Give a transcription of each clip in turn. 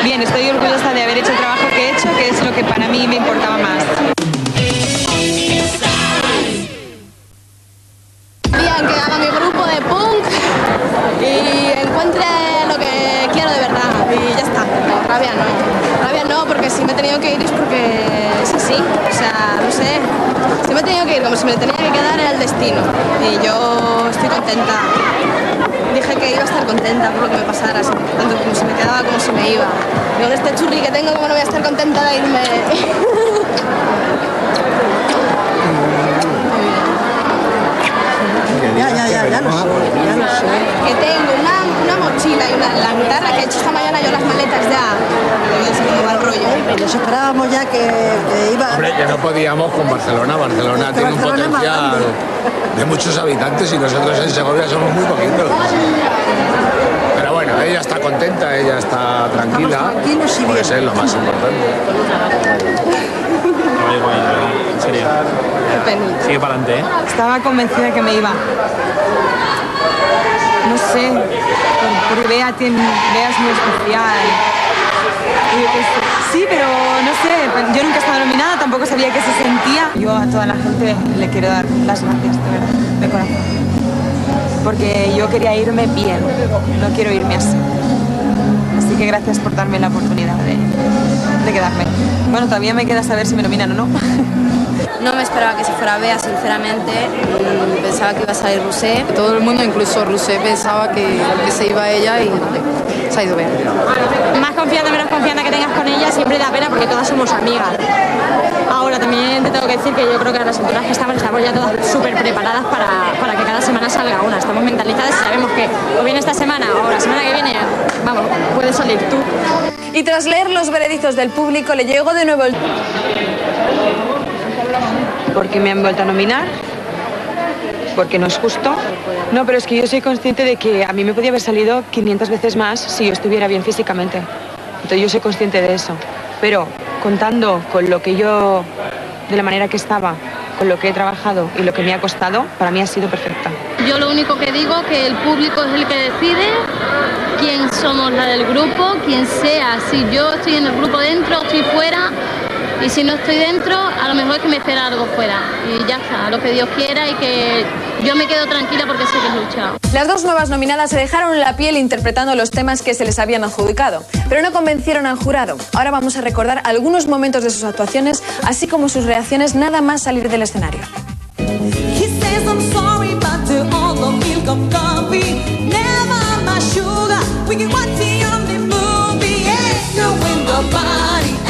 bien, estoy orgullosa de haber hecho el trabajo que he hecho, que es lo que para mí me importaba más. Bien, que haga mi grupo de punk y encuentre lo que quiero de verdad y ya está. No, rabia no, porque si me he tenido que ir es porque es así, o sea, no sé. Si me he tenido que ir, como si me tenía que quedar, era el destino y yo estoy contenta. Dije que iba a estar contenta por lo que me pasara, tanto como si me quedaba como si me iba. Y con este churri que tengo, ¿cómo no voy a estar contenta de irme? Ya lo sé. Que tengo una mochila y la guitarra que he hecho esta mañana, yo las maletas ya. No sé cómo va el rollo. Nos esperábamos ya que iba... Hombre, que no podíamos con Barcelona. Barcelona tiene un potencial de muchos habitantes y nosotros en Segovia somos muy poquitos. Pero bueno, ella está contenta, ella está tranquila. Puede ser lo más importante. En serio. Sigue para adelante, ¿eh? Estaba convencida que me iba. No sé, porque Bea es muy especial. Sí, pero no sé, yo nunca he estado nominada, tampoco sabía qué se sentía. Yo a toda la gente le quiero dar las gracias, de verdad, de corazón. Porque yo quería irme bien, no quiero irme así. Así que gracias por darme la oportunidad de quedarme. Bueno, todavía me queda saber si me nominan o no. No me esperaba que se fuera Bea, sinceramente. Pensaba que iba a salir Rusé. Todo el mundo, incluso Rusé, pensaba que se iba ella y se ha ido Bea. Más confianza, menos confianza que tengas con ella siempre da pena porque todas somos amigas. Ahora también te tengo que decir que yo creo que las alturas que estamos ya todas súper preparadas para que cada semana salga una. Estamos mentalizadas y sabemos que o bien esta semana o la semana que viene, vamos, puedes salir tú. Y tras leer los veredictos del público le llegó de nuevo el... Porque me han vuelto a nominar, porque no es justo. No, pero es que yo soy consciente de que a mí me podía haber salido 500 veces más si yo estuviera bien físicamente. Entonces yo soy consciente de eso. Pero contando con lo que yo, de la manera que estaba, con lo que he trabajado y lo que me ha costado, para mí ha sido perfecta. Yo lo único que digo es que el público es el que decide quién somos la del grupo, quién sea. Si yo estoy en el grupo dentro, estoy fuera. Y si no estoy dentro, a lo mejor es que me espera algo fuera. Y ya está, lo que Dios quiera y que yo me quedo tranquila porque sé que he luchado. Las dos nuevas nominadas se dejaron la piel interpretando los temas que se les habían adjudicado, pero no convencieron al jurado. Ahora vamos a recordar algunos momentos de sus actuaciones, así como sus reacciones nada más salir del escenario.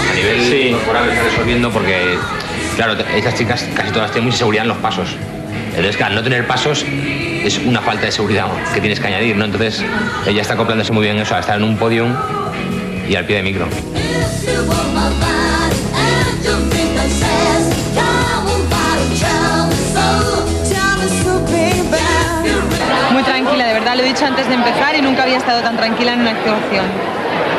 A nivel corporal está resolviendo porque, claro, estas chicas casi todas tienen mucha seguridad en los pasos. Entonces, claro, al no tener pasos es una falta de seguridad que tienes que añadir, ¿no? Entonces, ella está acoplándose muy bien eso, a estar en un podium y al pie de micro. Muy tranquila, de verdad, lo he dicho antes de empezar y nunca había estado tan tranquila en una actuación.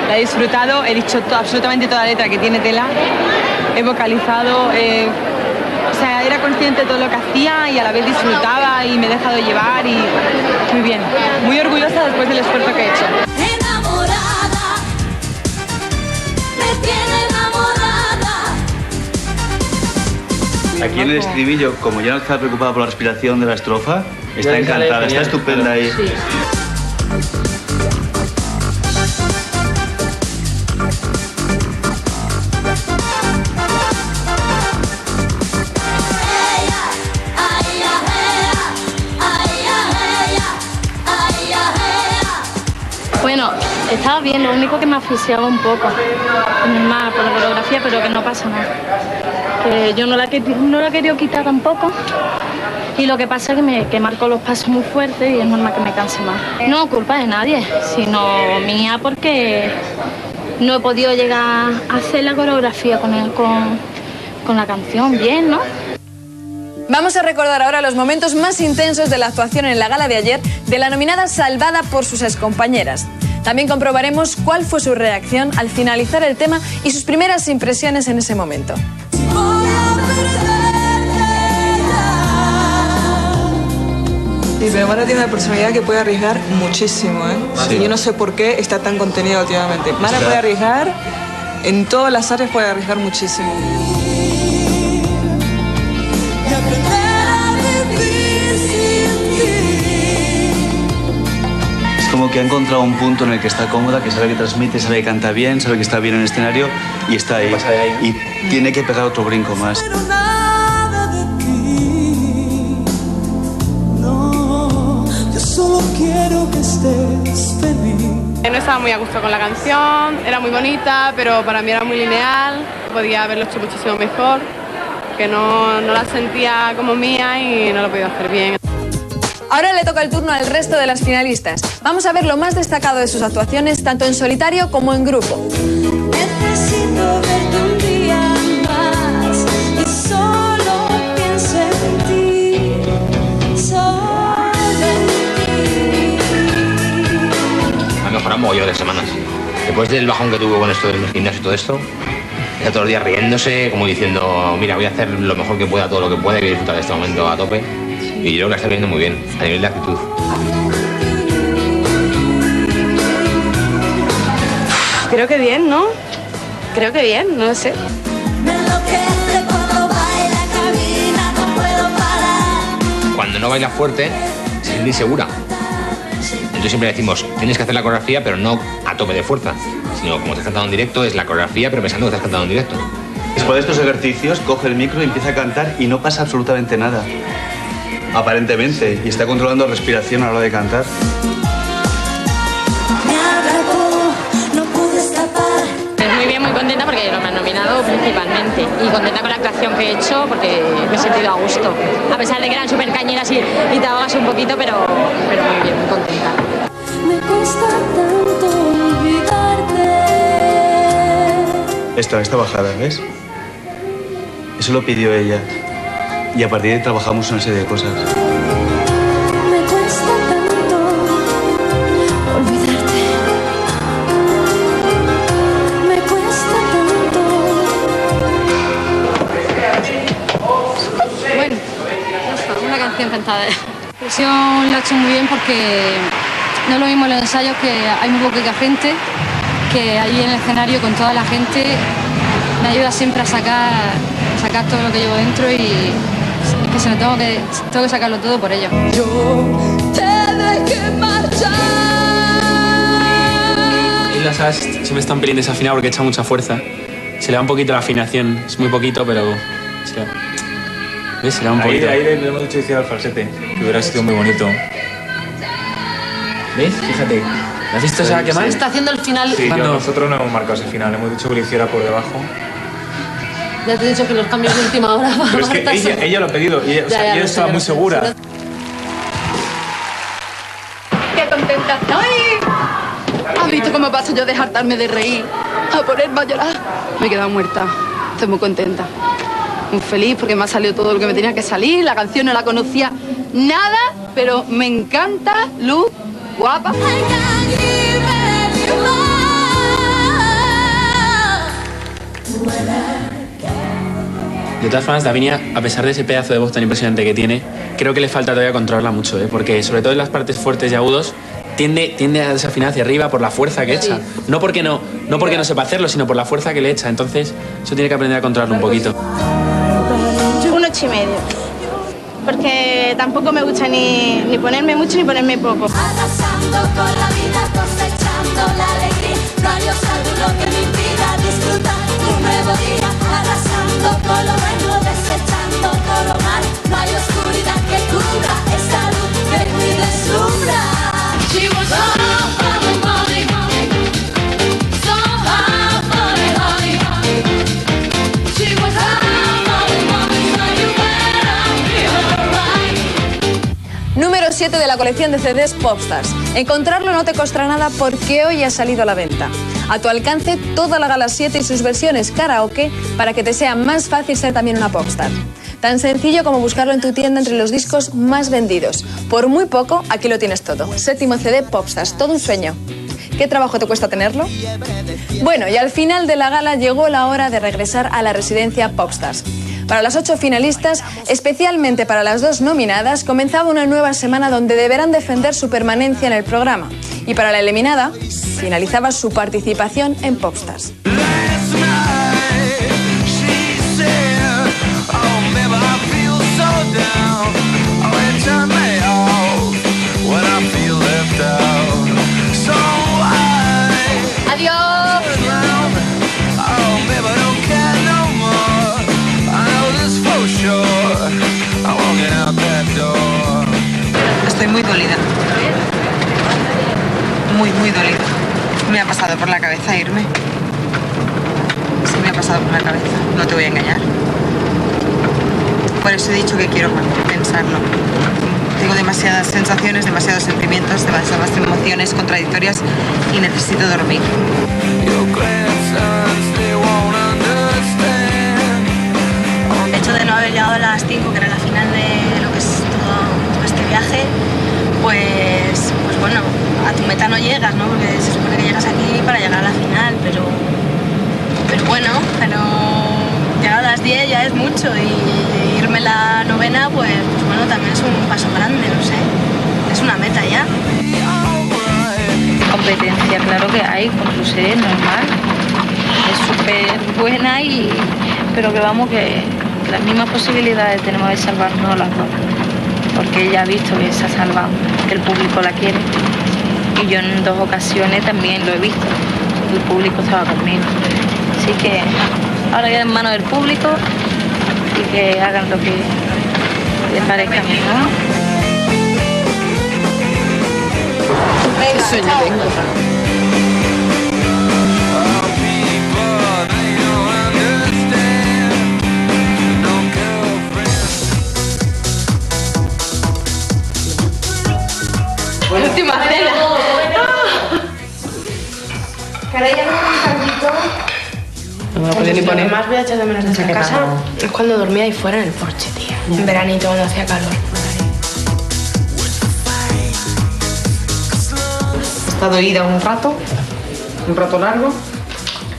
La he disfrutado, he dicho absolutamente toda la letra que tiene tela, he vocalizado, o sea, era consciente de todo lo que hacía y a la vez disfrutaba y me he dejado llevar y muy bien, muy orgullosa después del esfuerzo que he hecho. Enamorada, me tiene enamorada. Aquí en el estribillo, como ya no está preocupada por la respiración de la estrofa, está encantada, está estupenda ahí. Sí. Bueno, estaba bien, lo único que me asfixiaba un poco, más por la coreografía, pero que no pasa nada. Que yo no la he querido quitar tampoco y lo que pasa es que marco los pasos muy fuertes y es normal que me canse más. No culpa de nadie, sino mía porque no he podido llegar a hacer la coreografía con la canción bien, ¿no? Vamos a recordar ahora los momentos más intensos de la actuación en la gala de ayer de la nominada salvada por sus excompañeras. También comprobaremos cuál fue su reacción al finalizar el tema y sus primeras impresiones en ese momento. Sí, pero Mara tiene una personalidad que puede arriesgar muchísimo, ¿eh? Sí. Y yo no sé por qué está tan contenida últimamente. Mara puede arriesgar, en todas las áreas puede arriesgar muchísimo. Es como que ha encontrado un punto en el que está cómoda, que sabe que transmite, sabe que canta bien, sabe que está bien en el escenario y está ahí. Y tiene que pegar otro brinco más. Solo quiero que estés feliz. No estaba muy a gusto con la canción, era muy bonita, pero para mí era muy lineal. Podía haberlo hecho muchísimo mejor, que no la sentía como mía y no lo podía hacer bien. Ahora le toca el turno al resto de las finalistas. Vamos a ver lo más destacado de sus actuaciones, tanto en solitario como en grupo. Necesito verte un día más y solo pienso en ti. Solo en ti. Ha mejorado un mogollón de semanas. Después del bajón que tuvo con esto del gimnasio y todo esto, está todos los días riéndose, como diciendo, mira, voy a hacer lo mejor que pueda, todo lo que pueda, y voy a disfrutar de este momento a tope. Y yo creo que la está viendo muy bien, a nivel de actitud. Creo que bien, ¿no? Creo que bien, no lo sé. Me enloquece cuando baila, camina, no puedo parar. Cuando no baila fuerte, se siente insegura. Entonces siempre decimos, tienes que hacer la coreografía, pero no a tope de fuerza, sino como estás cantando en directo, es la coreografía, pero pensando que estás cantando en directo. Después de estos ejercicios, coge el micro y empieza a cantar y no pasa absolutamente nada. Aparentemente, y está controlando respiración a la hora de cantar. Me atrapó, no pude escapar. Muy bien, muy contenta porque me han nominado principalmente. Y contenta con la actuación que he hecho porque me he sentido a gusto. A pesar de que eran súper cañeras y te ahogas un poquito, pero muy bien, muy contenta. Me cuesta tanto olvidarte. Esta bajada, ¿ves? Eso lo pidió ella. Y a partir de ahí trabajamos una serie de cosas. Me cuesta tanto olvidarte. Me cuesta tanto. Bueno, una canción cantada. La presión la he hecho muy bien porque no es lo mismo en los ensayos, que hay muy poca gente, que ahí en el escenario con toda la gente me ayuda siempre a sacar todo lo que llevo dentro, y es que tengo que sacarlo todo por ello. Yo te dejé marchar. Y las as siempre está un pelín desafinado porque echa mucha fuerza. Se le da un poquito la afinación, es muy poquito, pero ¿ves? Se le da un poquito. Ahí le hemos dicho decir al falsete, que hubiera sido muy bonito. ¿Ves? Fíjate. ¿Has visto esa que mal? Está haciendo el final. Sí, nosotros no hemos marcado ese final, hemos dicho que lo hiciera por debajo. Ya te he dicho que los cambios de última hora. Pero es que ella lo ha pedido, y ella estaba muy segura. ¡Qué contenta estoy! ¿Has visto cómo paso yo de hartarme de reír a ponerme a llorar? Me he quedado muerta. Estoy muy contenta. Muy feliz porque me ha salido todo lo que me tenía que salir. La canción no la conocía nada, pero me encanta. Luz, guapa. De todas formas, Davinia, a pesar de ese pedazo de voz tan impresionante que tiene, creo que le falta todavía controlarla mucho, porque sobre todo en las partes fuertes y agudos tiende a desafinar hacia arriba por la fuerza que echa. No porque no sepa hacerlo, sino por la fuerza que le echa. Entonces, eso tiene que aprender a controlarlo un poquito. 1,5. Porque tampoco me gusta ni ponerme mucho ni ponerme poco. Arrasando con la vida, cosechando la alegría. No hay obstáculo que me impida disfrutar un nuevo día. Arrasando con lo bueno, desechando todo lo malo. No hay oscuridad que cubra esta luz que me deslumbra. She was all for the money, so hard for the honey. She was all for the money, so you better be alright. Número 7 de la colección de CDs Popstars. Encontrarlo no te costará nada porque hoy ha salido a la venta. A tu alcance toda la Gala 7 y sus versiones karaoke para que te sea más fácil ser también una popstar. Tan sencillo como buscarlo en tu tienda entre los discos más vendidos. Por muy poco, aquí lo tienes todo. 7º CD Popstars, todo un sueño. ¿Qué trabajo te cuesta tenerlo? Bueno, y al final de la gala llegó la hora de regresar a la residencia Popstars. Para las 8 finalistas, especialmente para las 2 nominadas, comenzaba una nueva semana donde deberán defender su permanencia en el programa. Y para la eliminada, finalizaba su participación en Popstars. Adiós. Estoy muy dolida. Muy dolida. Me ha pasado por la cabeza irme. Sí, me ha pasado por la cabeza. No te voy a engañar. Por eso he dicho que quiero pensarlo. Tengo demasiadas sensaciones, demasiados sentimientos, demasiadas emociones contradictorias y necesito dormir. El hecho de no haber llegado a las 5, que era la final de lo que es todo este viaje, pues bueno, a tu meta no llegas, ¿no? Porque se supone que llegas aquí para llegar a la final, pero llegar a las 10 ya es mucho y irme la novena, pues bueno, también es un paso grande, no sé. Es una meta ya. Competencia, claro que hay, con su ser normal. Es súper buena pero que vamos, que las mismas posibilidades tenemos de salvarnos las dos. Porque ella ha visto que se ha salvado, que el público la quiere. Y yo en 2 ocasiones también lo he visto. El público estaba conmigo. Así que ahora queda en manos del público y que hagan lo que les parezca a mí, ¿no? Venga, sueño chao. tengo. Última cena. ¿Queréis un caldito? No me lo podía ni poner. Lo que más voy a echar de menos de esta casa es cuando dormía ahí fuera en el porche, tío. En veranito, cuando hacía calor. He estado ida un rato largo.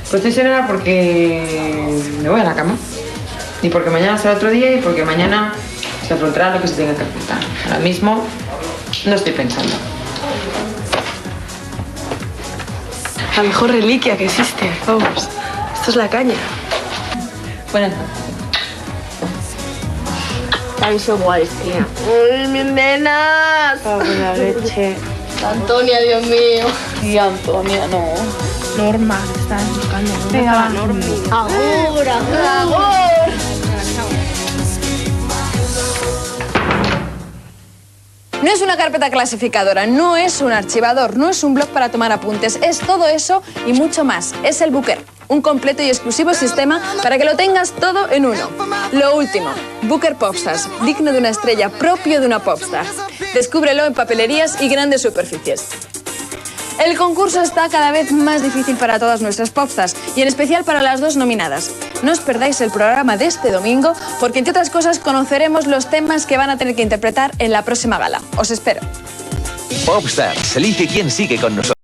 Pero estoy serena porque me voy a la cama. Y porque mañana será otro día y porque mañana se afrontará lo que se tenga que afrontar. Ahora mismo no estoy pensando. La mejor reliquia que existe, vamos. Esto es la caña. Buenas. Están so guays, tía. ¡Uy, mis nenas! La leche. Antonia, Dios mío. Y Antonia, no. Norma, te estás buscando. Venga, Norma. Ahora, ahora. No es una carpeta clasificadora, no es un archivador, no es un blog para tomar apuntes, es todo eso y mucho más. Es el Booker, un completo y exclusivo sistema para que lo tengas todo en uno. Lo último, Booker Popstars, digno de una estrella, propio de una popstar. Descúbrelo en papelerías y grandes superficies. El concurso está cada vez más difícil para todas nuestras popstars y en especial para las 2 nominadas. No os perdáis el programa de este domingo porque, entre otras cosas, conoceremos los temas que van a tener que interpretar en la próxima gala. Os espero. Popstars, elige quién sigue con nosotros.